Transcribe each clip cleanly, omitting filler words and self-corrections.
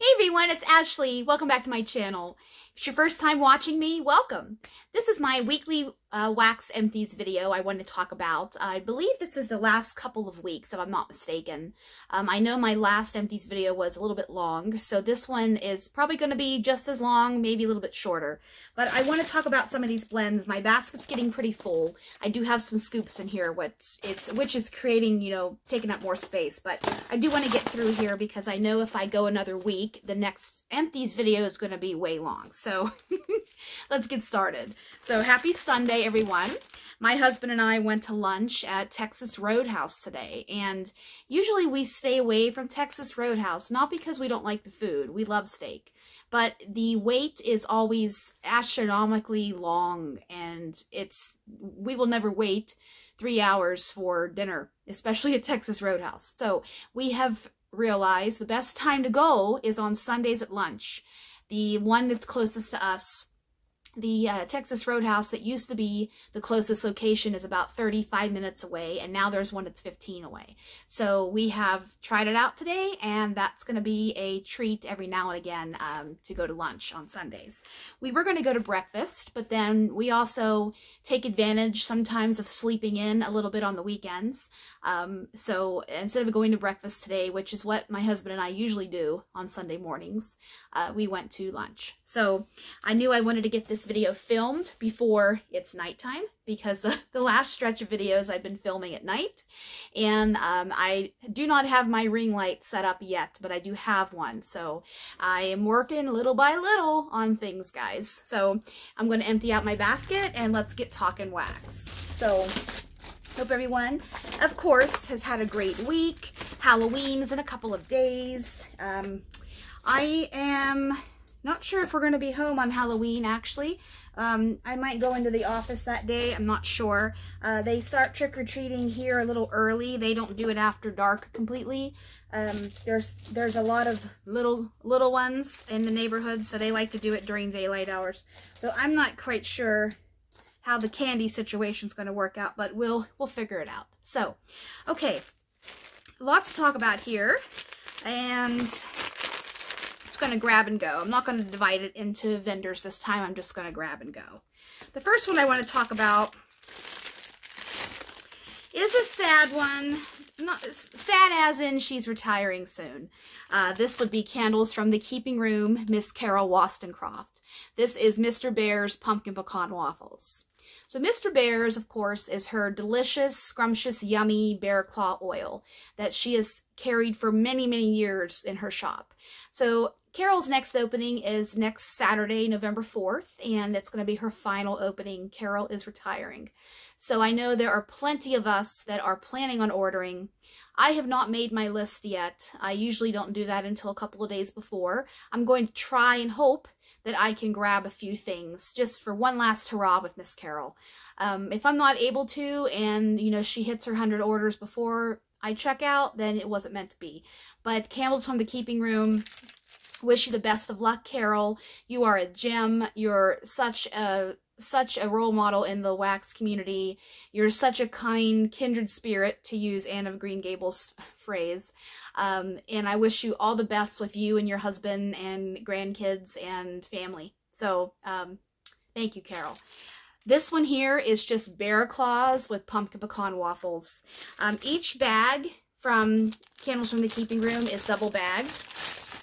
Hey everyone, it's Ashley. Welcome back to my channel. If it's your first time watching me, welcome. This is my weekly wax empties video I wanted to talk about. I believe this is the last couple of weeks, if I'm not mistaken. I know my last empties video was a little bit long, so this one is probably going to be just as long, maybe a little bit shorter. But I want to talk about some of these blends. My basket's getting pretty full. I do have some scoops in here, which is creating, taking up more space. But I do want to get through here because I know if I go another week, the next empties video is going to be way long. So let's get started. So happy Sunday, everyone. My husband and I went to lunch at Texas Roadhouse today, and usually we stay away from Texas Roadhouse, not because we don't like the food. We love steak, but the wait is always astronomically long, and we will never wait 3 hours for dinner, especially at Texas Roadhouse. So we have realized the best time to go is on Sundays at lunch. The one that's closest to us, the Texas Roadhouse that used to be the closest location, is about 35 minutes away, and now there's one that's 15 away. So we have tried it out today, and that's going to be a treat every now and again to go to lunch on Sundays. We were going to go to breakfast, but then we also take advantage sometimes of sleeping in a little bit on the weekends. So instead of going to breakfast today, which is what my husband and I usually do on Sunday mornings, we went to lunch. So I knew I wanted to get this video filmed before it's nighttime, because the last stretch of videos I've been filming at night, and I do not have my ring light set up yet, but I do have one. So I am working little by little on things, guys. So I'm going to empty out my basket and let's get talking wax. So hope everyone, of course, has had a great week. Halloween is in a couple of days. I am not sure if we're going to be home on Halloween, actually. I might go into the office that day. I'm not sure. They start trick-or-treating here a little early. They don't do it after dark completely. There's a lot of little ones in the neighborhood, so they like to do it during daylight hours. So I'm not quite sure how the candy situation is going to work out, but we'll figure it out. So, okay, lots to talk about here, and going to grab and go. I'm not going to divide it into vendors this time. I'm just going to grab and go. The first one I want to talk about is a sad one. Not sad as in she's retiring soon. This would be Candles from the Keeping Room, Miss Carol Wostencroft. This is Mr. Bear's Pumpkin Pecan Waffles. So Mr. Bear's, of course, is her delicious, scrumptious, yummy bear claw oil that she has carried for many, many years in her shop. So Carol's next opening is next Saturday, November 4th, and it's going to be her final opening. Carol is retiring. So I know there are plenty of us that are planning on ordering. I have not made my list yet. I usually don't do that until a couple of days before. I'm going to try and hope that I can grab a few things just for one last hurrah with Miss Carol. If I'm not able to, and she hits her 100 orders before I check out, then it wasn't meant to be. But Candles from the Keeping Room, wish you the best of luck, Carol. You are a gem. You're such a role model in the wax community. You're such a kind, kindred spirit, to use Anne of Green Gables' phrase. And I wish you all the best with you and your husband and grandkids and family. So thank you, Carol. This one here is just bear claws with pumpkin pecan waffles. Each bag from Candles from the Keeping Room is double bagged,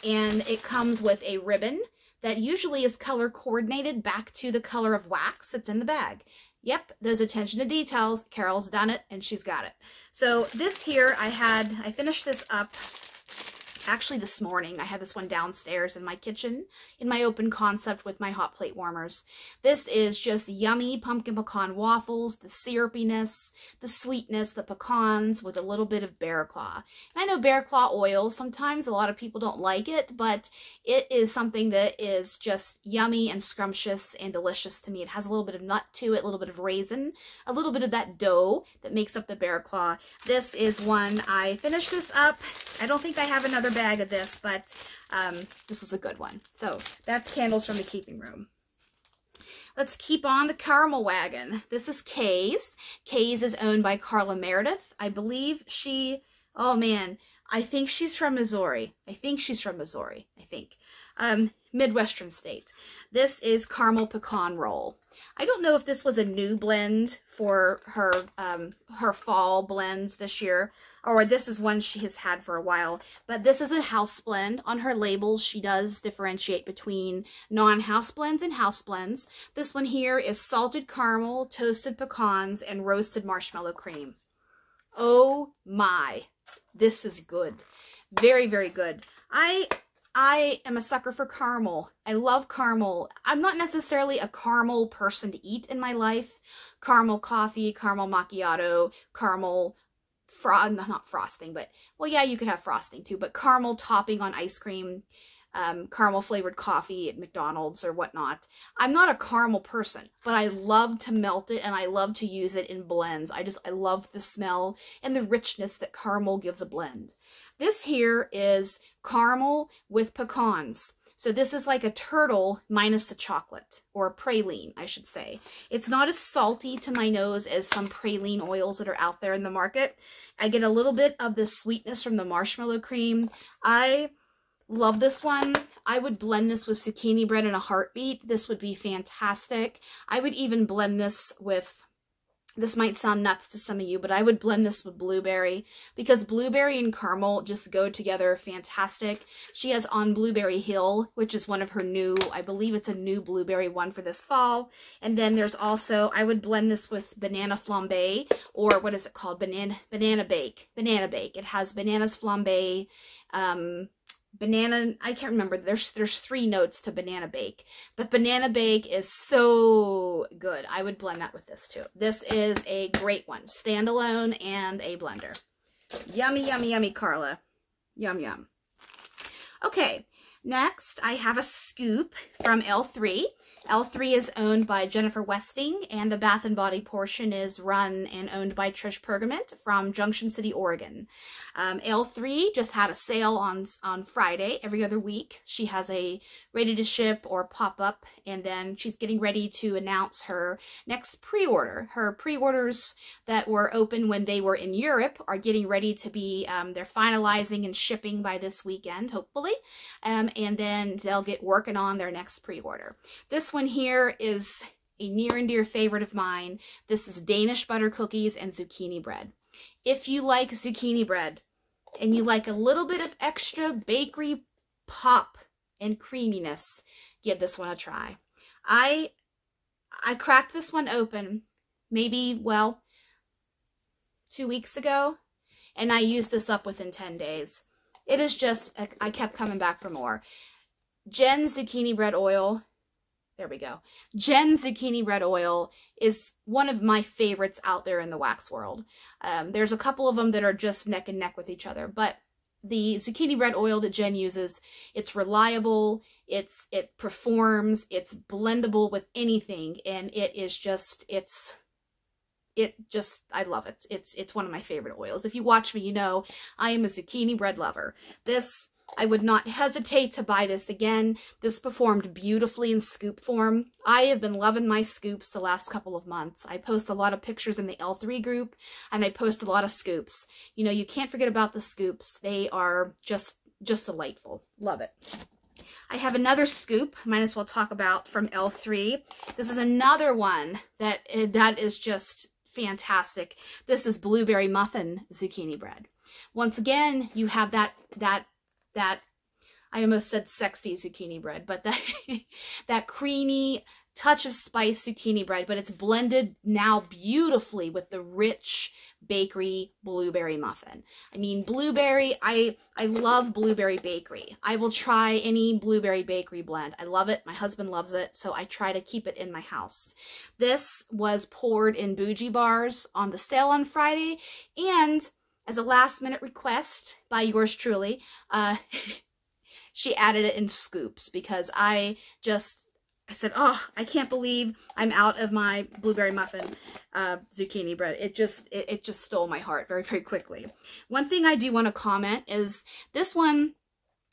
and it comes with a ribbon that usually is color coordinated back to the color of wax that's in the bag. Yep, there's attention to details. Carol's done it, and she's got it. So this here, I finished this up actually this morning. I had this one downstairs in my kitchen in my open concept with my hot plate warmers. This is just yummy pumpkin pecan waffles, the syrupiness, the sweetness, the pecans with a little bit of bear claw. And I know bear claw oil, sometimes a lot of people don't like it, but it is something that is just yummy and scrumptious and delicious to me. It has a little bit of nut to it, a little bit of raisin, a little bit of that dough that makes up the bear claw. This is one, I finished this up. I don't think I have another bag of this, but this was a good one. So that's Candles from the Keeping Room. Let's keep on the caramel wagon. This is Kay's. Kay's is owned by Carla Meredith. I believe she, oh man, I think she's from Missouri. I think. Midwestern state. This is caramel pecan roll. I don't know if this was a new blend for her fall blends this year, or this is one she has had for a while, but this is a house blend. On her labels, she does differentiate between non-house blends and house blends. This one here is salted caramel, toasted pecans, and roasted marshmallow cream. Oh my, this is good. Very, very good. I am a sucker for caramel. I love caramel. I'm not necessarily a caramel person to eat in my life. Caramel coffee, caramel macchiato, caramel, not frosting, but, well, yeah, you could have frosting too, but caramel topping on ice cream, caramel flavored coffee at McDonald's or whatnot. I'm not a caramel person, but I love to melt it and I love to use it in blends. I love the smell and the richness that caramel gives a blend. This here is caramel with pecans. So this is like a turtle minus the chocolate, or a praline, I should say. It's not as salty to my nose as some praline oils that are out there in the market. I get a little bit of the sweetness from the marshmallow cream. I love this one. I would blend this with zucchini bread in a heartbeat. This would be fantastic. I would even blend this with, this might sound nuts to some of you, but I would blend this with blueberry, because blueberry and caramel just go together fantastic. She has on Blueberry Hill, which is one of her new, I believe it's a new blueberry one for this fall. And then there's also, I would blend this with banana flambe, or what is it called? Banana bake. It has bananas flambe, banana, I can't remember. There's 3 notes to banana bake, but banana bake is so good. I would blend that with this too. This is a great one, standalone and a blender. Yummy, yummy, yummy, Carla. Yum, yum. Okay, next I have a scoop from L3. L3 is owned by Jennifer Westing, and the Bath & Body portion is run and owned by Trish Pergament from Junction City, Oregon. L3 just had a sale on Friday every other week. She has a ready to ship or pop-up, and then she's getting ready to announce her next pre-order. Her pre-orders that were open when they were in Europe are getting ready to be, they're finalizing and shipping by this weekend, hopefully, and then they'll get working on their next pre-order. This one here is a near and dear favorite of mine. This is Danish butter cookies and zucchini bread. If you like zucchini bread and you like a little bit of extra bakery pop and creaminess, give this one a try. I cracked this one open maybe, well, 2 weeks ago, and I used this up within 10 days. It is just, I kept coming back for more. Jen's zucchini bread oil. There we go. Jen's zucchini bread oil is one of my favorites out there in the wax world. There's a couple of them that are just neck and neck with each other, but the zucchini bread oil that Jen uses, it's reliable, it performs, it's blendable with anything, and it is just, I love it. It's one of my favorite oils. If you watch me, you know I am a zucchini bread lover. This, I would not hesitate to buy this again. This performed beautifully in scoop form. I have been loving my scoops the last couple of months. I post a lot of pictures in the L3 group, and I post a lot of scoops. You know, you can't forget about the scoops. They are just delightful. Love it. I have another scoop, might as well talk about, from L3. This is another one that is just fantastic. This is blueberry muffin zucchini bread. Once again, you have that I almost said sexy zucchini bread, but that creamy touch of spice zucchini bread, but it's blended now beautifully with the rich bakery blueberry muffin. I mean, blueberry, I love blueberry bakery. I will try any blueberry bakery blend. I love it. My husband loves it, so I try to keep it in my house. This was poured in bougie bars on the sale on Friday, and as a last-minute request by yours truly, she added it in scoops, because I said, oh, I can't believe I'm out of my blueberry muffin zucchini bread. It just stole my heart very, very quickly. One thing I do want to comment is this one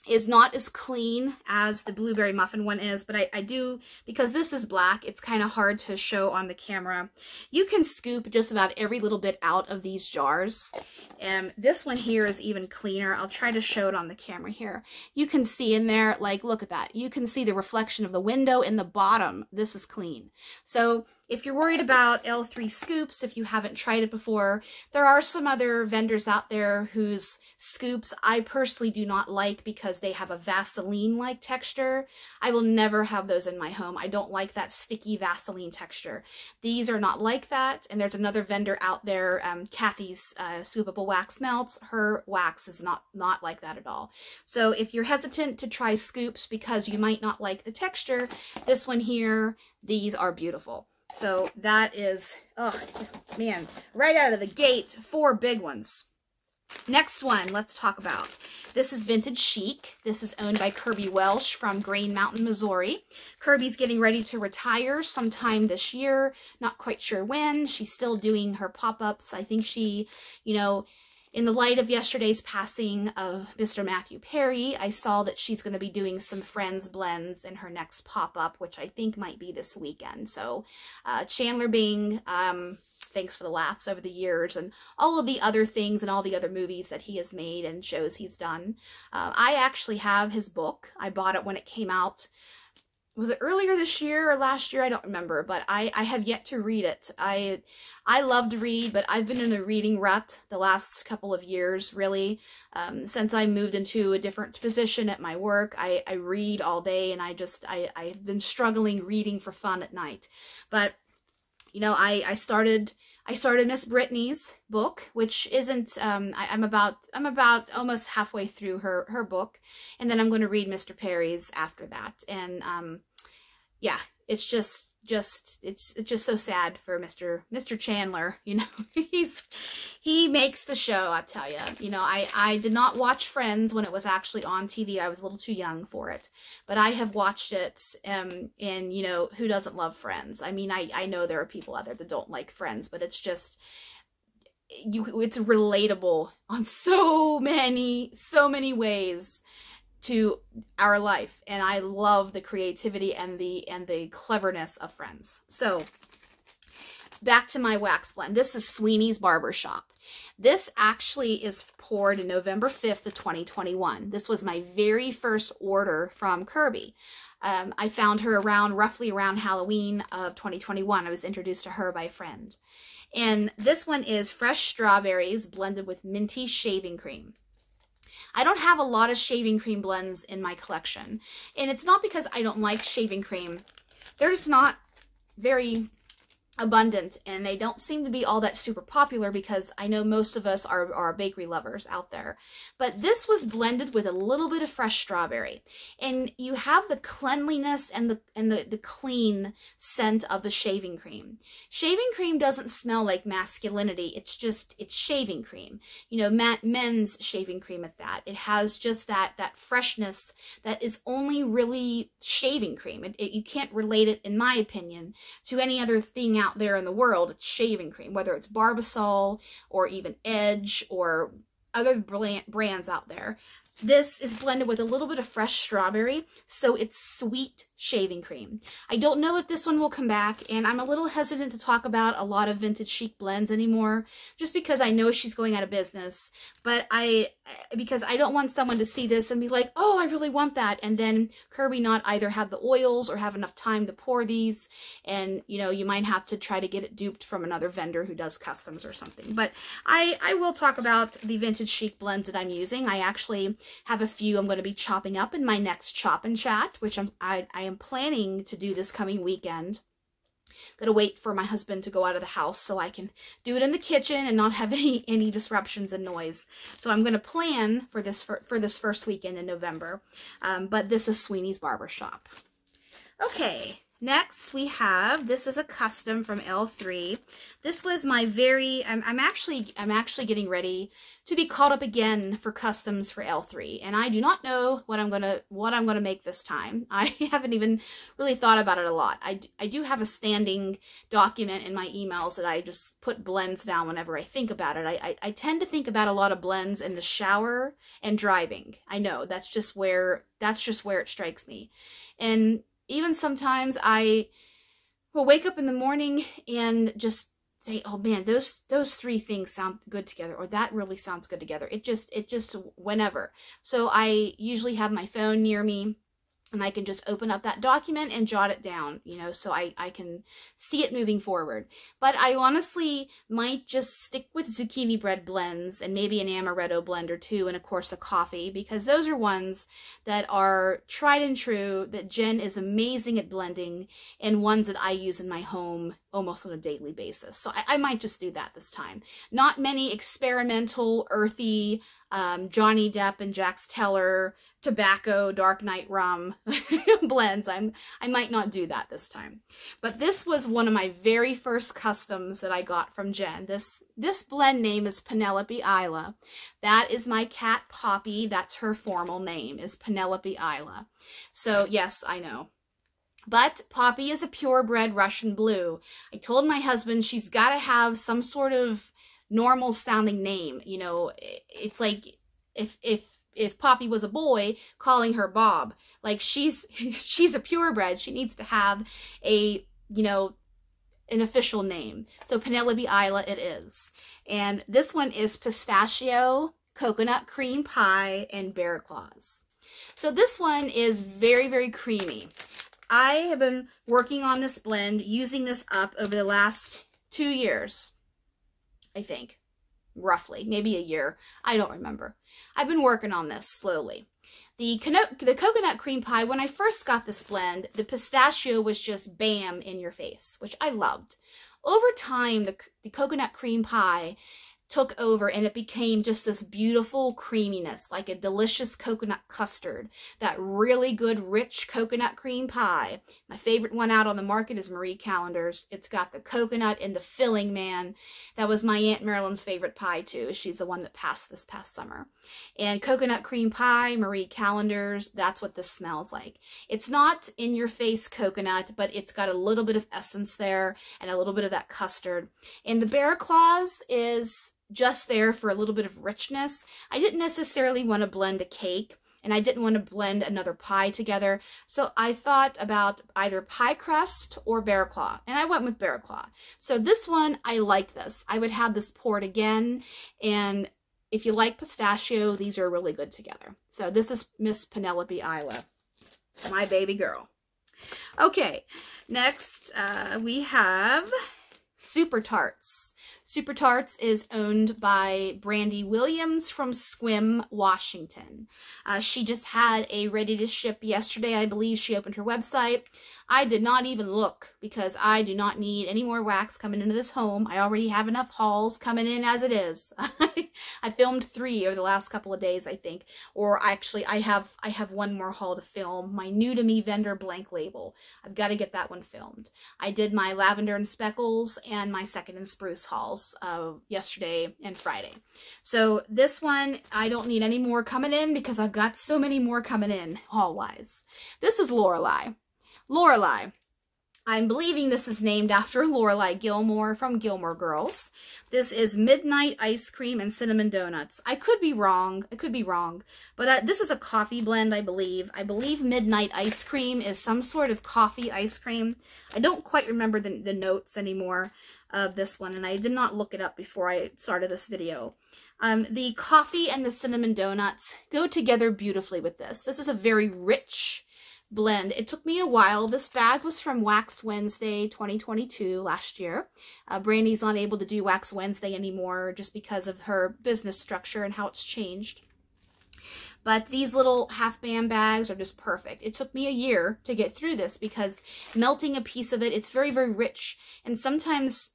is not as clean as the blueberry muffin one is, but I do, because this is black, it's kind of hard to show on the camera. You can scoop just about every little bit out of these jars. And this one here is even cleaner. I'll try to show it on the camera here. You can see in there, like, look at that. You can see the reflection of the window in the bottom. This is clean. So if you're worried about L3 scoops, if you haven't tried it before, there are some other vendors out there whose scoops I personally do not like because they have a Vaseline-like texture. I will never have those in my home. I don't like that sticky Vaseline texture. These are not like that, and there's another vendor out there, Kathy's Scoopable Wax Melts. Her wax is not like that at all. So if you're hesitant to try scoops because you might not like the texture, this one here, these are beautiful. So that is, oh man, right out of the gate, 4 big ones. Next one, let's talk about. This is Vintage Chic. This is owned by Kirby Welsh from Green Mountain, Missouri. Kirby's getting ready to retire sometime this year. Not quite sure when. She's still doing her pop-ups. I think she, you know, in the light of yesterday's passing of Mr. Matthew Perry, I saw that she's going to be doing some Friends blends in her next pop-up, which I think might be this weekend. So Chandler Bing, thanks for the laughs over the years and all of the other things and all the other movies that he has made and shows he's done. I actually have his book. I bought it when it came out. Was it earlier this year or last year? I don't remember, but I have yet to read it. I love to read, but I've been in a reading rut the last couple of years, really. Since I moved into a different position at my work, I read all day, and I've been struggling reading for fun at night. But, you know, I started Miss Brittany's book, which isn't, I'm about almost halfway through her book, and then I'm going to read Mr. Perry's after that. And yeah, it's just so sad for Mr. Chandler, you know. He makes the show, I tell you. You know, I did not watch Friends when it was actually on TV. I was a little too young for it, but I have watched it, and you know, who doesn't love Friends? I mean, I know there are people out there that don't like Friends, but it's just, it's relatable on so many ways to our life, and I love the creativity and the cleverness of Friends. So back to my wax blend. This is Sweeney's Barbershop. This actually is poured in November 5th of 2021. This was my very first order from Kirby. I found her roughly around Halloween of 2021. I was introduced to her by a friend. And this one is fresh strawberries blended with minty shaving cream. I don't have a lot of shaving cream blends in my collection, and it's not because I don't like shaving cream. They're just not very abundant, and they don't seem to be all that super popular because I know most of us are bakery lovers out there. But this was blended with a little bit of fresh strawberry, and you have the cleanliness and the clean scent of the shaving cream. Shaving cream doesn't smell like masculinity. It's shaving cream. You know, men's shaving cream at that. It has just that freshness that is only really shaving cream. You can't relate it, in my opinion, to any other thing out there in the world. It's shaving cream, whether it's Barbasol or even Edge or other brands out there. This is blended with a little bit of fresh strawberry, so it's sweet shaving cream. I don't know if this one will come back, and I'm a little hesitant to talk about a lot of Vintage Chic blends anymore, just because I know she's going out of business. But because I don't want someone to see this and be like, oh, I really want that, and then Kirby not either have the oils or have enough time to pour these, and you know, you might have to try to get it duped from another vendor who does customs or something. But I will talk about the Vintage Chic blends that I'm using. I actually have a few I'm going to be chopping up in my next Chop and Chat, which I am planning to do this coming weekend. Going to wait for my husband to go out of the house so I can do it in the kitchen and not have any disruptions and noise. So I'm going to plan for this first weekend in November. But this is Sweeney's Barbershop. Okay, Next we have, this is a custom from L3. This was my I'm actually getting ready to be caught up again for customs for L3, and I do not know what I'm gonna make this time. I haven't even really thought about it a lot. I do have a standing document in my emails that I just put blends down whenever I think about it. I tend to think about a lot of blends in the shower and driving. I know that's just where it strikes me. And even sometimes I will wake up in the morning and just say, oh man, those three things sound good together, or that really sounds good together. It just whenever. So I usually have my phone near me, and I can just open up that document and jot it down, you know, so I can see it moving forward. But I honestly might just stick with zucchini bread blends and maybe an amaretto blend or two, and of course a coffee, because those are ones that are tried and true, that Jen is amazing at blending, and ones that I use in my home almost on a daily basis. So I might just do that this time. Not many experimental, earthy, Johnny Depp and Jax Teller, tobacco, Dark Night rum blends. I might not do that this time. But this was one of my very first customs that I got from Jen. This blend name is Penelope Isla. That is my cat Poppy. That's her formal name, is Penelope Isla. So yes, I know. But Poppy is a purebred Russian blue. I told my husband she's got to have some sort of normal sounding name. You know, it's like if Poppy was a boy, calling her Bob. Like she's a purebred. She needs to have a, you know, an official name. So Penelope Isla it is. And this one is pistachio, coconut cream pie, and bear claws. So this one is very, very creamy. I have been working on this blend, using this up over the last 2 years, I think, roughly, maybe a year. I don't remember. I've been working on this slowly. The coconut cream pie, when I first got this blend, the pistachio was just bam in your face, which I loved. Over time, the coconut cream pie took over, and it became just this beautiful creaminess, like a delicious coconut custard. That really good, rich coconut cream pie. My favorite one out on the market is Marie Callender's. It's got the coconut and the filling, man. That was my Aunt Marilyn's favorite pie, too. She's the one that passed this past summer. And coconut cream pie, Marie Callender's, that's what this smells like. It's not in-your-face coconut, but it's got a little bit of essence there and a little bit of that custard. And the bear claws is just there for a little bit of richness. I didn't necessarily want to blend a cake, and I didn't want to blend another pie together, so I thought about either pie crust or bear claw, and I went with bear claw. So this one, I like this. I would have this poured again, and if you like pistachio, these are really good together. So this is Miss Penelope Isla, my baby girl. Okay, next we have Super Tarts. Super Tarts is owned by Brandy Williams from Sequim, Washington. She just had a ready to ship yesterday. I believe she opened her website. I did not even look because I do not need any more wax coming into this home. I already have enough hauls coming in as it is. I filmed 3 over the last couple of days, I think. Or actually, I have one more haul to film. My new to me vendor blank label. I've got to get that one filmed. I did my lavender and speckles and my second and spruce hauls yesterday and Friday. So this one, I don't need any more coming in because I've got so many more coming in haul-wise. This is Lorelei. Lorelei. I'm believing this is named after Lorelei Gilmore from Gilmore Girls. This is Midnight Ice Cream and Cinnamon Donuts. I could be wrong. I could be wrong. But this is a coffee blend, I believe. I believe Midnight Ice Cream is some sort of coffee ice cream. I don't quite remember the notes anymore of this one, and I did not look it up before I started this video. The coffee and the cinnamon donuts go together beautifully with this. This is a very rich blend. It took me a while. This bag was from Wax Wednesday 2022 last year. Brandy's not able to do Wax Wednesday anymore just because of her business structure and how it's changed. But these little half band bags are just perfect. It took me a year to get through this because melting a piece of it, it's very, very rich. And sometimes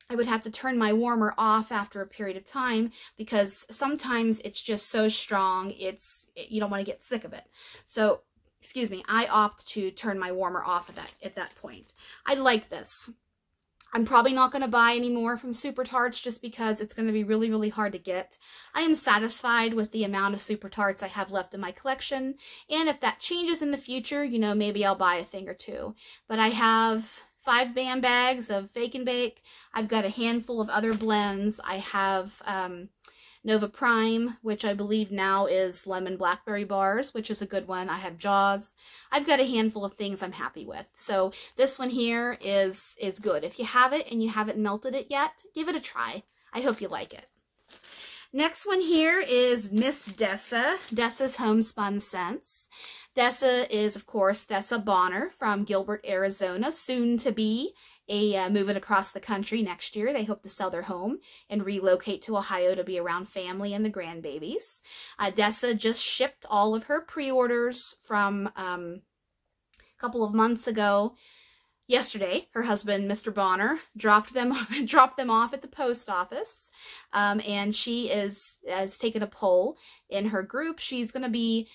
I would have to turn my warmer off after a period of time because sometimes it's just so strong, you don't want to get sick of it. So excuse me, I opt to turn my warmer off at that point. I like this. I'm probably not going to buy any more from Super Tarts just because it's going to be really, really hard to get. I am satisfied with the amount of Super Tarts I have left in my collection. And if that changes in the future, you know, maybe I'll buy a thing or two. But I have 5 BAM bags of Fake and Bake. I've got a handful of other blends. I have Nova Prime, which I believe now is Lemon Blackberry Bars, which is a good one. I have Jaws. I've got a handful of things I'm happy with. So this one here is good. If you have it and you haven't melted it yet, give it a try. I hope you like it. Next one here is Miss Dessa, Dessa's Homespun Scents. Dessa is, of course, Dessa Bonner from Gilbert, Arizona, soon to be moving across the country next year. They hope to sell their home and relocate to Ohio to be around family and the grandbabies. Dessa just shipped all of her pre-orders from a couple of months ago. Yesterday, her husband, Mr. Bonner, dropped them off at the post office, and she has taken a poll in her group. She's going to be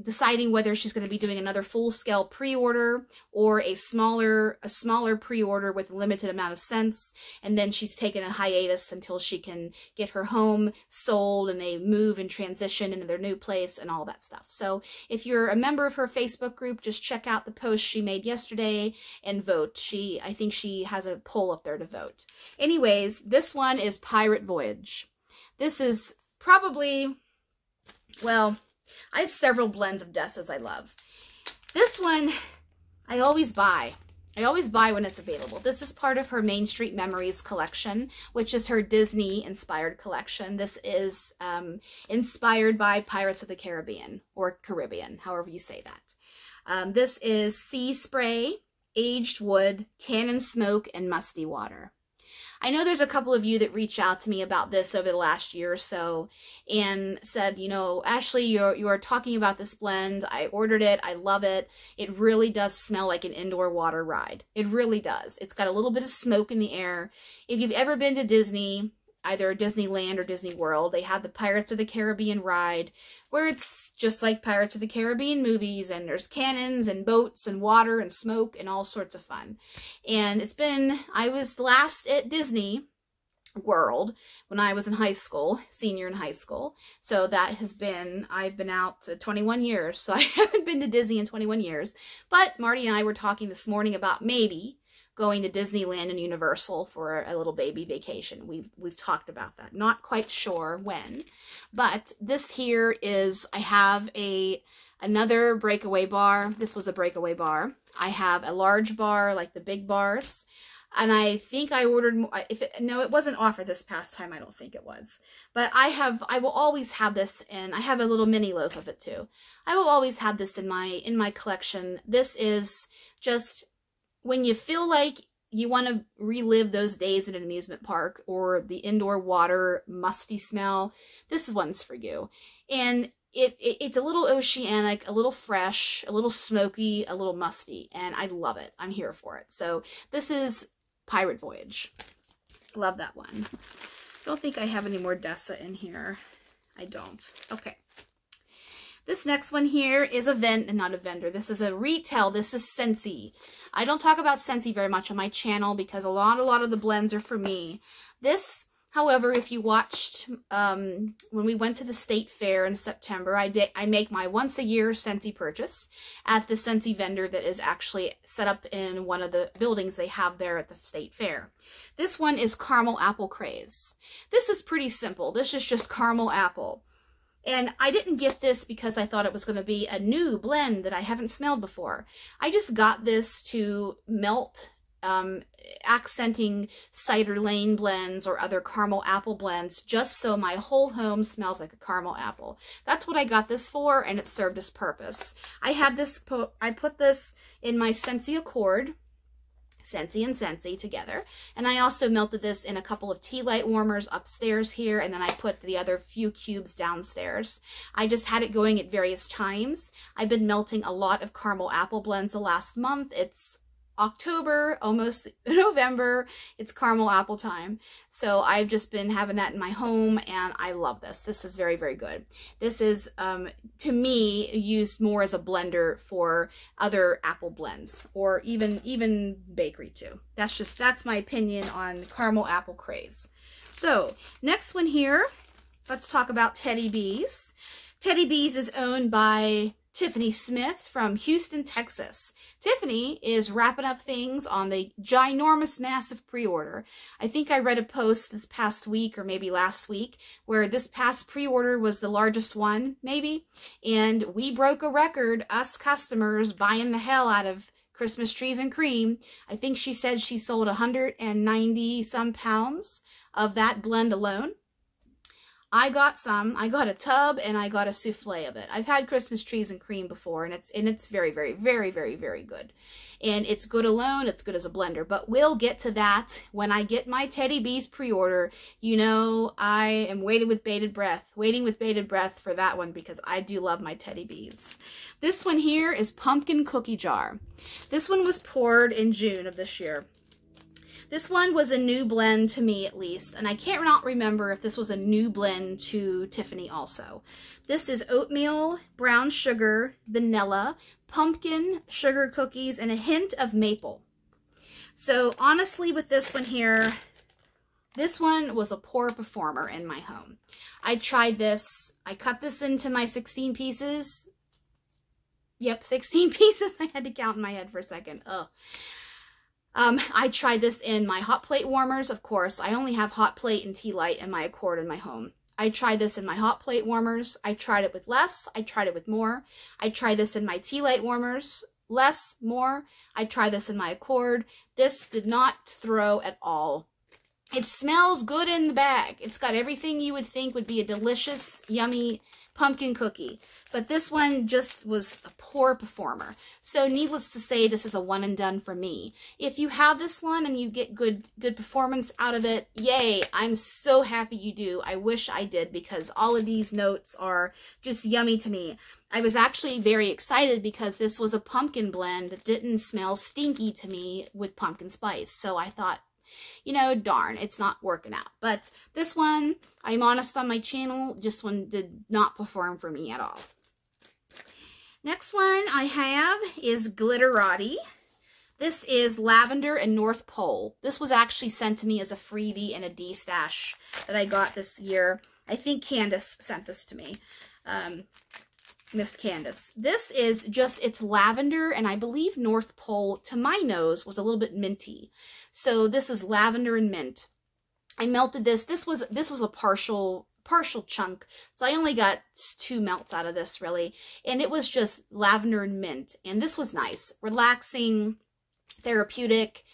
deciding whether she's going to be doing another full-scale pre-order or a smaller pre-order with a limited amount of scents, and then she's taken a hiatus until she can get her home sold and they move and transition into their new place and all that stuff. So if you're a member of her Facebook group, just check out the post she made yesterday and vote. I think she has a poll up there to vote. Anyways, this one is Pirate Voyage. This is probably, well, I have several blends of Dessas I love. This one, I always buy. I always buy when it's available. This is part of her Main Street Memories collection, which is her Disney-inspired collection. This is inspired by Pirates of the Caribbean, or Caribbean, however you say that. This is Sea Spray, Aged Wood, Cannon Smoke, and Musty Water. I know there's a couple of you that reached out to me about this over the last year or so and said, you know, Ashley, you are talking about this blend. I ordered it. I love it. It really does smell like an indoor water ride. It really does. It's got a little bit of smoke in the air. If you've ever been to Disney, either Disneyland or Disney World, they have the Pirates of the Caribbean ride where it's just like Pirates of the Caribbean movies, and there's cannons and boats and water and smoke and all sorts of fun. And I was last at Disney World when I was in high school, senior in high school. So that has been, I've been out 21 years, so I haven't been to Disney in 21 years. But Marty and I were talking this morning about maybe going to Disneyland and Universal for a little baby vacation. We've talked about that. Not quite sure when, but this here is, I have another breakaway bar. This was a breakaway bar. I have a large bar, like the big bars, and I think I ordered more. No, it wasn't offered this past time. I don't think it was, but I will always have this, and I have a little mini loaf of it too. I will always have this in my collection. This is just when you feel like you want to relive those days at an amusement park or the indoor water musty smell, this one's for you. And it's a little oceanic, a little fresh, a little smoky, a little musty, and I love it. I'm here for it. So this is Pirate Voyage. Love that one. Don't think I have any more Dessa in here. I don't. Okay. This next one here is not a vendor. This is a retail. This is Scentsy. I don't talk about Scentsy very much on my channel because a lot of the blends are for me. This, however, if you watched when we went to the state fair in September, I make my once a year Scentsy purchase at the Scentsy vendor that is actually set up in one of the buildings they have there at the state fair. This one is Caramel Apple Craze. This is pretty simple. This is just caramel apple. And I didn't get this because I thought it was going to be a new blend that I haven't smelled before. I just got this to melt accenting Cider Lane blends or other caramel apple blends just so my whole home smells like a caramel apple. That's what I got this for, and it served its purpose. I put this in my Scentsy Accord. Scentsy and Scentsy together. And I also melted this in a couple of tea light warmers upstairs here, and then I put the other few cubes downstairs. I just had it going at various times. I've been melting a lot of caramel apple blends the last month. It's October, almost November. It's caramel apple time. So I've just been having that in my home, and I love this. This is very, very good. This is, to me, used more as a blender for other apple blends, or even bakery too. That's my opinion on caramel apple craze. So next one here, let's talk about Teddy Bees. Teddy Bees is owned by Tiffany Smith from Houston, Texas. Tiffany is wrapping up things on the ginormous, massive pre-order. I think I read a post this past week, or maybe last week, where this past pre-order was the largest one, maybe. And we broke a record, us customers buying the hell out of Christmas trees and cream. I think she said she sold 190 some pounds of that blend alone. I got some. I got a tub and I got a souffle of it. I've had Christmas trees and cream before, and it's very, very, very, very, very good. And it's good alone. It's good as a blender. But we'll get to that when I get my Teddy Bees pre-order. You know, I am waiting with bated breath for that one, because I do love my Teddy Bees. This one here is Pumpkin Cookie Jar. This one was poured in June of this year. This one was a new blend to me, at least, and I can't not remember if this was a new blend to Tiffany also. This is oatmeal, brown sugar, vanilla, pumpkin, sugar cookies, and a hint of maple. So honestly, with this one here, this one was a poor performer in my home. I tried this. I cut this into my 16 pieces. Yep, 16 pieces. I had to count in my head for a second. Ugh. I tried this in my hot plate warmers, of course. I only have hot plate and tea light and my Accord in my home. I tried this in my hot plate warmers. I tried it with less. I tried it with more. I tried this in my tea light warmers. Less, more. I tried this in my Accord. This did not throw at all. It smells good in the bag. It's got everything you would think would be a delicious, yummy pumpkin cookie. But this one just was a poor performer. So needless to say, this is a one and done for me. If you have this one and you get good performance out of it, yay, I'm so happy you do. I wish I did, because all of these notes are just yummy to me. I was actually very excited because this was a pumpkin blend that didn't smell stinky to me with pumpkin spice. So I thought, you know, darn, it's not working out. But this one, I'm honest on my channel, this one did not perform for me at all. Next one I have is Glitterati. This is Lavender and North Pole. This was actually sent to me as a freebie in a D-stash that I got this year. I think Candace sent this to me. Miss Candace. This is just, it's lavender, and I believe North Pole, to my nose, was a little bit minty. So this is lavender and mint. I melted this. This was a partial chunk, so I only got 2 melts out of this, really, and it was just lavender and mint, and this was nice, relaxing, therapeutic,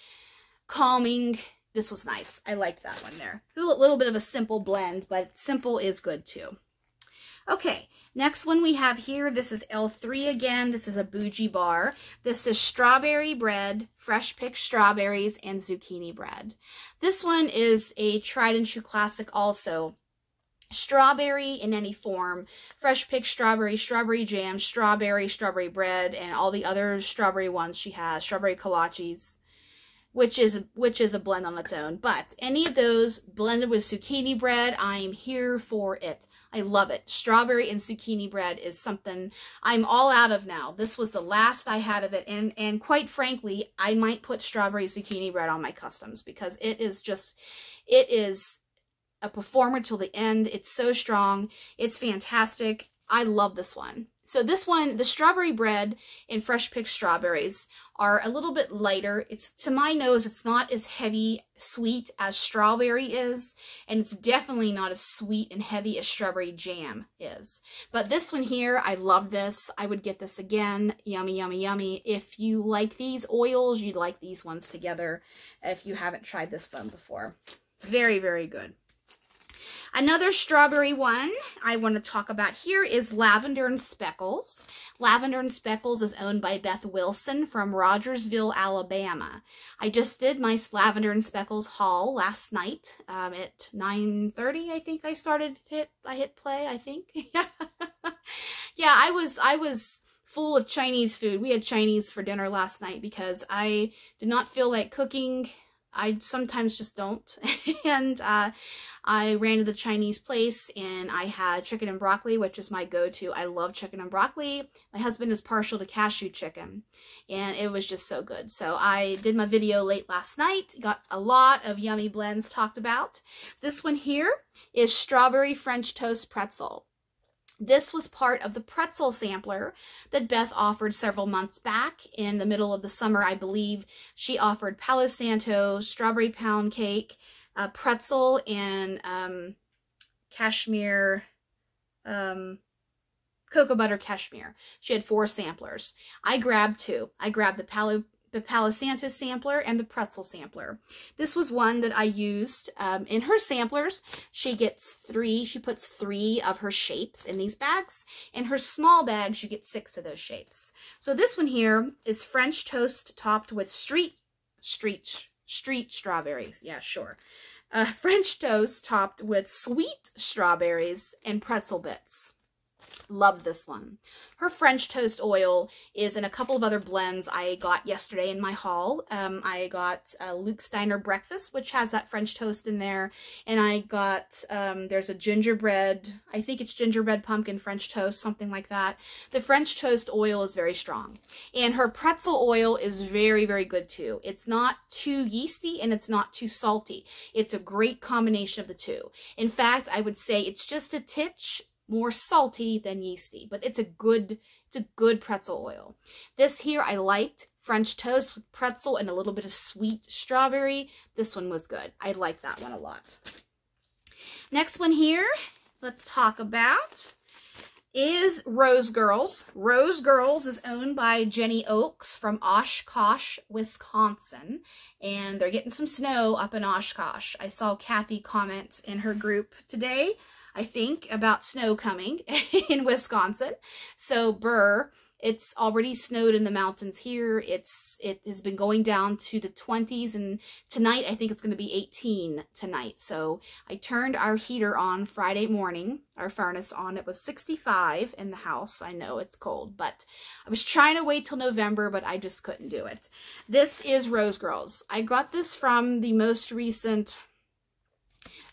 calming. This was nice. I like that one there. A little bit of a simple blend, but simple is good too. Okay, next one we have here, this is L3 again. This is a bougie bar. This is strawberry bread, fresh picked strawberries, and zucchini bread. This one is a tried and true classic also. Strawberry in any form, fresh picked strawberry, strawberry jam, strawberry bread, and all the other strawberry ones she has, strawberry kolaches, which is a blend on its own. But any of those blended with zucchini bread, I'm here for it. I love it. Strawberry and zucchini bread is something I'm all out of now. This was the last I had of it, and quite frankly, I might put strawberry zucchini bread on my customs, because it is a performer till the end. It's so strong. It's fantastic. I love this one. So this one, the strawberry bread and fresh picked strawberries are a little bit lighter. It's, to my nose, it's not as heavy sweet as strawberry is, and it's definitely not as sweet and heavy as strawberry jam is. But this one here, I love this. I would get this again. Yummy, yummy, yummy. If you like these oils, you'd like these ones together if you haven't tried this one before. Very, very good. Another strawberry one I want to talk about here is Lavender and Speckles. Lavender and Speckles is owned by Beth Wilson from Rogersville, Alabama. I just did my Lavender and Speckles haul last night at 9:30. I think I started I hit play, I think. Yeah, I was full of Chinese food. We had Chinese for dinner last night because I did not feel like cooking. I sometimes just don't. And I ran to the Chinese place and I had chicken and broccoli, which is my go-to. I love chicken and broccoli. My husband is partial to cashew chicken and it was just so good. So I did my video late last night, got a lot of yummy blends talked about. This one here is strawberry French toast pretzel. This was part of the pretzel sampler that Beth offered several months back in the middle of the summer. I believe she offered Palo Santo, strawberry pound cake, pretzel, and cashmere, cocoa butter cashmere. She had 4 samplers. I grabbed 2. I grabbed the Palo Santo sampler and the pretzel sampler. This was one that I used in her samplers. She puts 3 of her shapes in these bags. In her small bags, you get 6 of those shapes. So this one here is French toast topped with street strawberries. Yeah, sure. French toast topped with sweet strawberries and pretzel bits. Loved this one. Her French toast oil is in a couple of other blends I got yesterday in my haul. I got Luke Steiner Breakfast, which has that French toast in there. And I got, there's a gingerbread, I think it's gingerbread pumpkin French toast, something like that. The French toast oil is very strong. And her pretzel oil is very, very good too. It's not too yeasty and it's not too salty. It's a great combination of the two. In fact, I would say it's just a titch more salty than yeasty, but it's a good pretzel oil. This here I liked. French toast with pretzel and a little bit of sweet strawberry. This one was good. I like that one a lot. Next one here, let's talk about is Rose Girls. Rose Girls is owned by Jenny Oakes from Oshkosh, Wisconsin, and they're getting some snow up in Oshkosh. I saw Kathy comment in her group today, I think, about snow coming in Wisconsin. So Burr, it's already snowed in the mountains here. It has been going down to the 20s, and tonight I think it's going to be 18 tonight. So I turned our heater on Friday morning, our furnace on. It was 65 in the house. I know it's cold, but I was trying to wait till November, but I just couldn't do it. This is Rose Girls. I got this from the most recent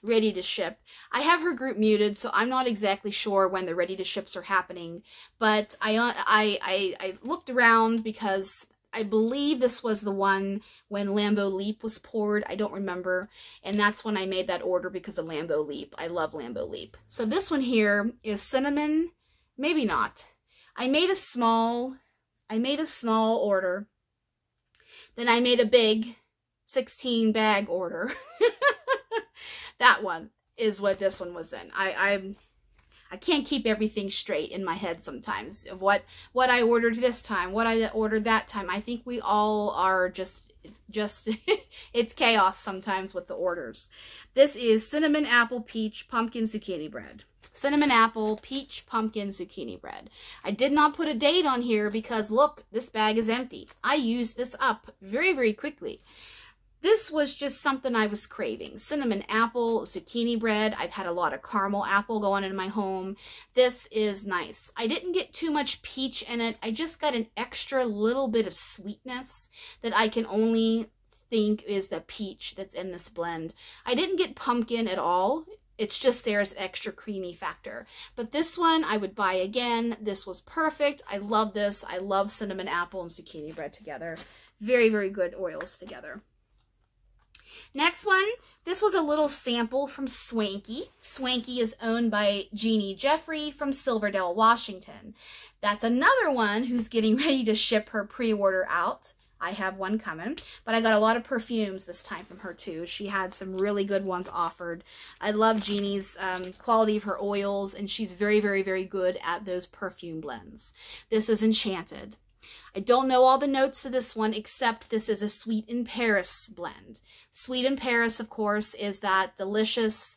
ready to ship. I have her group muted, so I'm not exactly sure when the ready to ships are happening, but I looked around because I believe this was the one when Lambeau Leap was poured. I don't remember, and that's when I made that order because of Lambeau Leap. I love Lambeau Leap. So this one here is cinnamon, maybe not. I made a small order, then I made a big 16 bag order. That one is what this one was in. I can't keep everything straight in my head sometimes of what I ordered this time, what I ordered that time. I think we all are just it's chaos sometimes with the orders. This is cinnamon apple peach pumpkin zucchini bread. Cinnamon apple peach pumpkin zucchini bread. I did not put a date on here because look, this bag is empty. I used this up very, very quickly. This was just something I was craving. Cinnamon apple, zucchini bread. I've had a lot of caramel apple going in my home. This is nice. I didn't get too much peach in it. I just got an extra little bit of sweetness that I can only think is the peach that's in this blend. I didn't get pumpkin at all. It's just there's extra creamy factor. But this one I would buy again. This was perfect. I love this. I love cinnamon apple and zucchini bread together. Very, very good oils together. Next one, this was a little sample from Swanky. Swanky is owned by Jeannie Jeffrey from Silverdale, Washington. That's another one who's getting ready to ship her pre-order out. I have one coming, but I got a lot of perfumes this time from her too. She had some really good ones offered. I love Jeannie's quality of her oils, and she's very, very, very good at those perfume blends. This is Enchanted. I don't know all the notes to this one, except this is a Sweet in Paris blend. Sweet in Paris, of course, is that delicious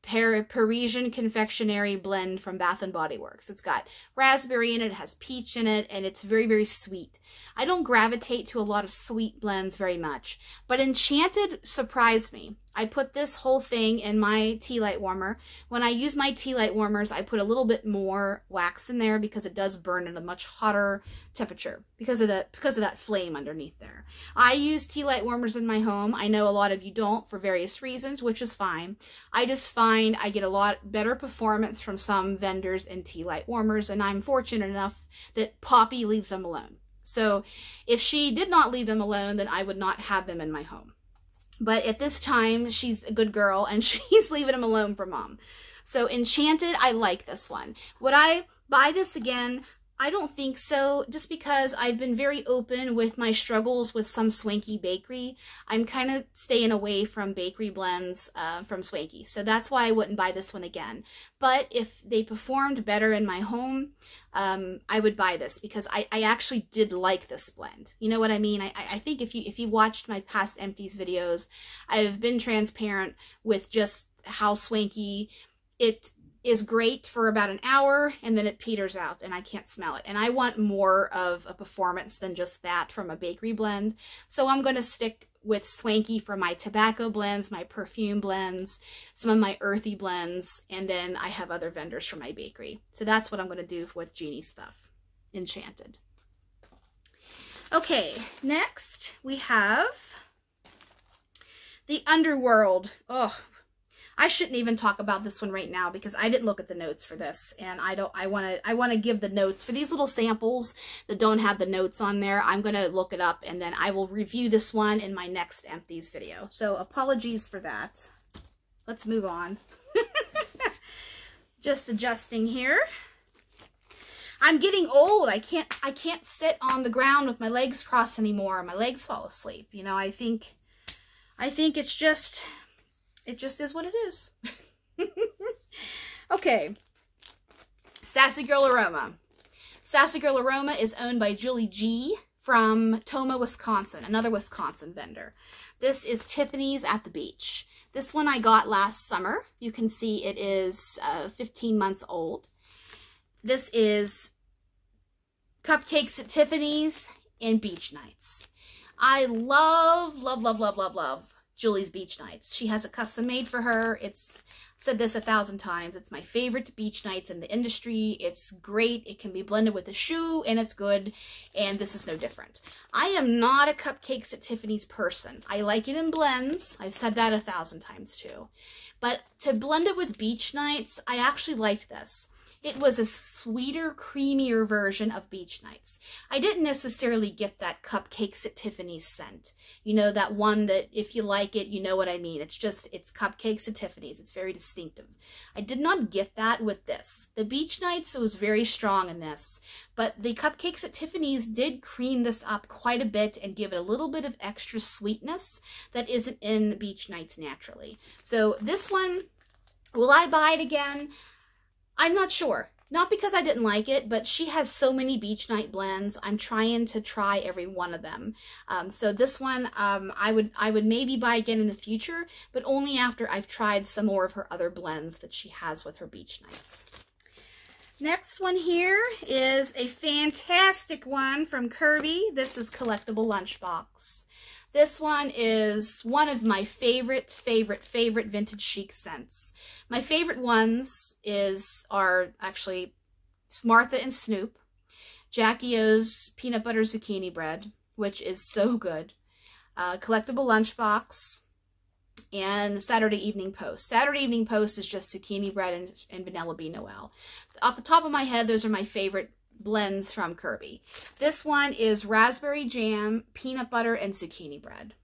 Parisian confectionery blend from Bath & Body Works. It's got raspberry in it, it has peach in it, and it's very, very sweet. I don't gravitate to a lot of sweet blends very much, but Enchanted surprised me. I put this whole thing in my tea light warmer. When I use my tea light warmers, I put a little bit more wax in there because it does burn at a much hotter temperature because of that flame underneath there. I use tea light warmers in my home. I know a lot of you don't for various reasons, which is fine. I just find I get a lot better performance from some vendors in tea light warmers, and I'm fortunate enough that Poppy leaves them alone. So if she did not leave them alone, then I would not have them in my home. But at this time, she's a good girl and she's leaving them alone for Mom. So Enchanted, I like this one. Would I buy this again? I don't think so, just because I've been very open with my struggles with some Swanky bakery. I'm kind of staying away from bakery blends from Swanky, so that's why I wouldn't buy this one again. But if they performed better in my home, I would buy this because I actually did like this blend. You know what I mean? I think if you watched my past Empties videos, I've been transparent with just how Swanky it is great for about an hour and then it peters out and I can't smell it. And I want more of a performance than just that from a bakery blend. So I'm going to stick with Swanky for my tobacco blends, my perfume blends, some of my earthy blends, and then I have other vendors for my bakery. So that's what I'm going to do with Genie stuff. Enchanted. Okay, next we have the Underworld. Oh, I shouldn't even talk about this one right now because I didn't look at the notes for this, and I want to give the notes for these little samples that don't have the notes on there. I'm going to look it up and then I will review this one in my next Empties video. So apologies for that. Let's move on. Just adjusting here. I'm getting old. I can't sit on the ground with my legs crossed anymore. My legs fall asleep. You know, I think it's just... It just is what it is. Okay. Sassy Girl Aroma. Sassy Girl Aroma is owned by Julie G from Toma, Wisconsin, another Wisconsin vendor. This is Tiffany's at the Beach. This one I got last summer. You can see it is 15 months old. This is Cupcakes at Tiffany's and Beach Nights. I love, love, love, love, love, love Julie's Beach Nights. She has a custom made for her. I've said this 1,000 times. It's my favorite Beach Nights in the industry. It's great. It can be blended with a shoe and it's good. And this is no different. I am not a Cupcakes at Tiffany's person. I like it in blends. I've said that 1,000 times too. But to blend it with Beach Nights, I actually liked this. It was a sweeter, creamier version of Beach Nights. I didn't necessarily get that Cupcakes at Tiffany's scent. You know, that one that if you like it, you know what I mean. It's Cupcakes at Tiffany's. It's very distinctive. I did not get that with this. The Beach Nights was very strong in this, but the Cupcakes at Tiffany's did cream this up quite a bit and give it a little bit of extra sweetness that isn't in Beach Nights naturally. So this one, will I buy it again? I'm not sure. Not because I didn't like it, but she has so many Beach Night blends. I'm trying to try every one of them. So this one, I would maybe buy again in the future, but only after I've tried some more of her other blends that she has with her Beach Nights. Next one here is a fantastic one from Kirby. This is Collectible Lunchbox. This one is one of my favorite vintage chic scents. My favorite ones are actually Martha and Snoop, Jackie O's Peanut Butter Zucchini Bread, which is so good, Collectible Lunchbox, and Saturday Evening Post. Saturday Evening Post is just zucchini bread and Vanilla Bean Noel. Off the top of my head, those are my favorite blends from Kirby. This one is raspberry jam, peanut butter, and zucchini bread.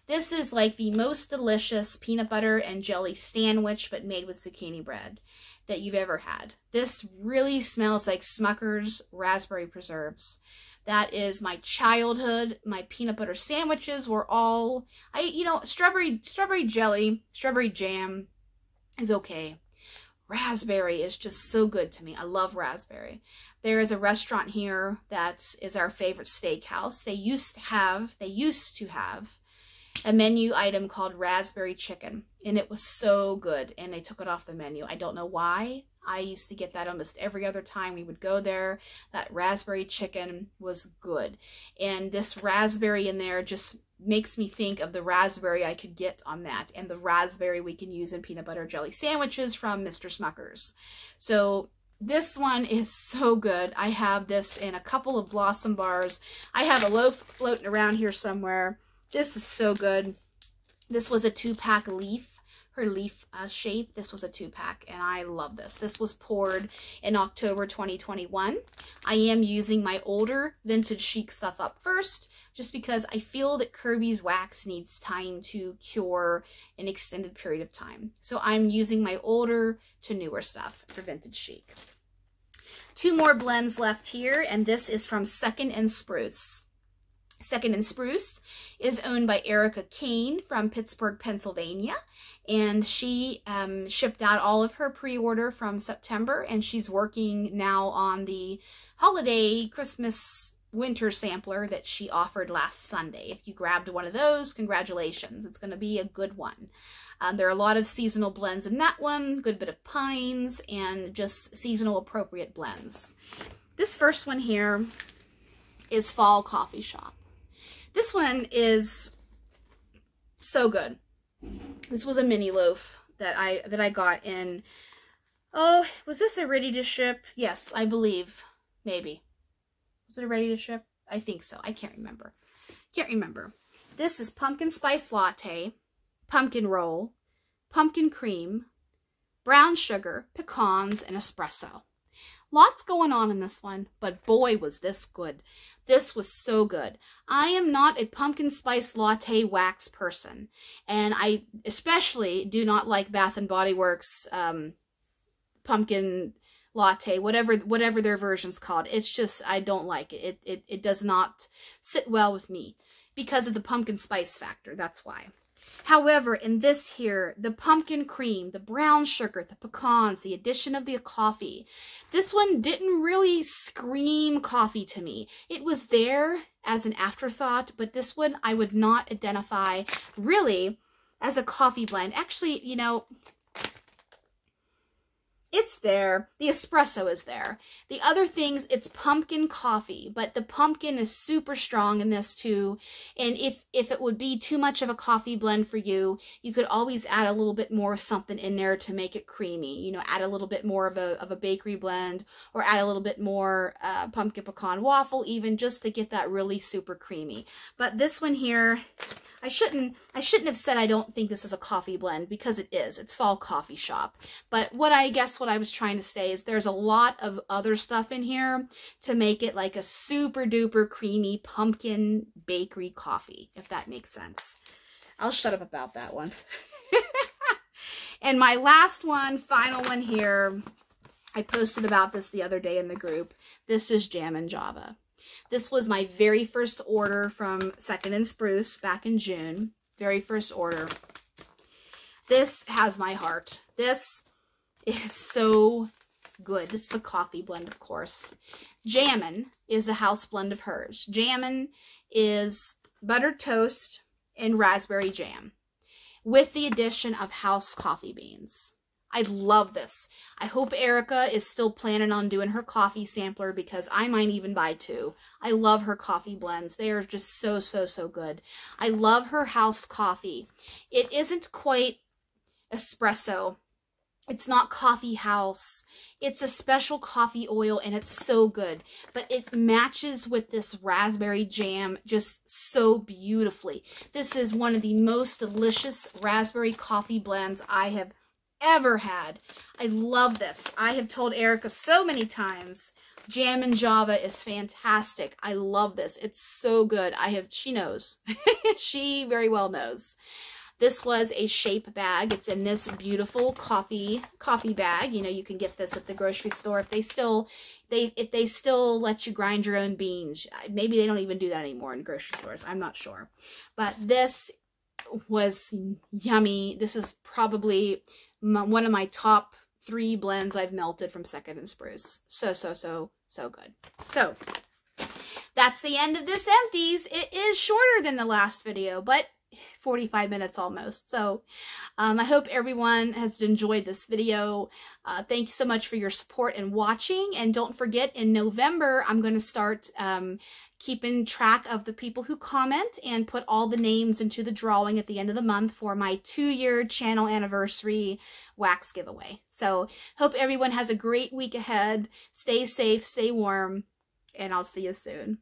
This is like the most delicious peanut butter and jelly sandwich, but made with zucchini bread that you've ever had. This really smells like Smucker's raspberry preserves. That is my childhood. My peanut butter sandwiches were all, strawberry jelly, strawberry jam is okay. Raspberry is just so good to me. I love raspberry. There is a restaurant here that is our favorite steakhouse. They used to have a menu item called raspberry chicken, and it was so good, and they took it off the menu. I don't know why. I used to get that almost every other time we would go there. That raspberry chicken was good, and this raspberry in there just makes me think of the raspberry I could get on that, and the raspberry we can use in peanut butter jelly sandwiches from Mr. Smucker's. So this one is so good. I have this in a couple of Blossom bars. I have a loaf floating around here somewhere. This is so good. This was a 2-pack leaf. Her leaf shape. This was a 2-pack, and I love this. This was poured in October 2021. I am using my older Vintage Chic stuff up first, just because I feel that Kirby's wax needs time to cure an extended period of time. So I'm using my older to newer stuff for Vintage Chic. 2 more blends left here, and this is from Second and Spruce. Second and Spruce is owned by Erica Kane from Pittsburgh, Pennsylvania, and she shipped out all of her pre-order from September, and she's working now on the holiday Christmas winter sampler that she offered last Sunday. If you grabbed one of those, congratulations. It's going to be a good one. There are a lot of seasonal blends in that one, good bit of pines, and just seasonal appropriate blends. This first one here is Fall Coffee Shop. This one is so good. This was a mini loaf that I got in, oh, was this a ready to ship? Yes, I believe, maybe. Was it a ready to ship? I think so. I can't remember. Can't remember. This is pumpkin spice latte, pumpkin roll, pumpkin cream, brown sugar, pecans, and espresso. Lots going on in this one, but boy, was this good. This was so good. I am not a pumpkin spice latte wax person, and I especially do not like Bath & Body Works pumpkin latte, whatever their version's called. It's just, I don't like it. It does not sit well with me because of the pumpkin spice factor. That's why. However, in this here, the pumpkin cream, the brown sugar, the pecans, the addition of the coffee, this one didn't really scream coffee to me. It was there as an afterthought, but this one I would not identify really as a coffee blend. Actually, you know, it's there. The espresso is there. The other things, it's pumpkin coffee, but the pumpkin is super strong in this too. And if it would be too much of a coffee blend for you, you could always add a little bit more something in there to make it creamy. You know, add a little bit more of a bakery blend, or add a little bit more pumpkin pecan waffle even, just to get that really super creamy. But this one here, I shouldn't have said I don't think this is a coffee blend, because it is. It's Fall Coffee Shop. But what I was trying to say is there's a lot of other stuff in here to make it like a super duper creamy pumpkin bakery coffee, if that makes sense. I'll shut up about that one. And my last one, final one here, I posted about this the other day in the group. This is Jam and Java. This was my very first order from Second and Spruce back in June. Very first order. This has my heart. This is so good. This is a coffee blend, of course. Jammin' is a house blend of hers. Jammin' is buttered toast and raspberry jam with the addition of house coffee beans. I love this. I hope Erica is still planning on doing her coffee sampler, because I might even buy 2. I love her coffee blends. They are just so, so, so good. I love her house coffee. It isn't quite espresso. It's not coffee house. It's a special coffee oil, and it's so good. But it matches with this raspberry jam just so beautifully. This is one of the most delicious raspberry coffee blends I have ever had. I love this. I have told Erica so many times, Jam and Java is fantastic. I love this. It's so good. She knows. She very well knows. This was a shape bag. It's in this beautiful coffee bag. You know, you can get this at the grocery store if they still let you grind your own beans. Maybe they don't even do that anymore in grocery stores. I'm not sure. But this was yummy. This is probably one of my top 3 blends I've melted from Second and Spruce. So, so, so, so good. So, that's the end of this Empties. It is shorter than the last video, but 45 minutes almost. So I hope everyone has enjoyed this video. Thank you so much for your support and watching. And don't forget, in November, I'm going to start keeping track of the people who comment and put all the names into the drawing at the end of the month for my 2-year channel anniversary wax giveaway. So hope everyone has a great week ahead. Stay safe, stay warm, and I'll see you soon.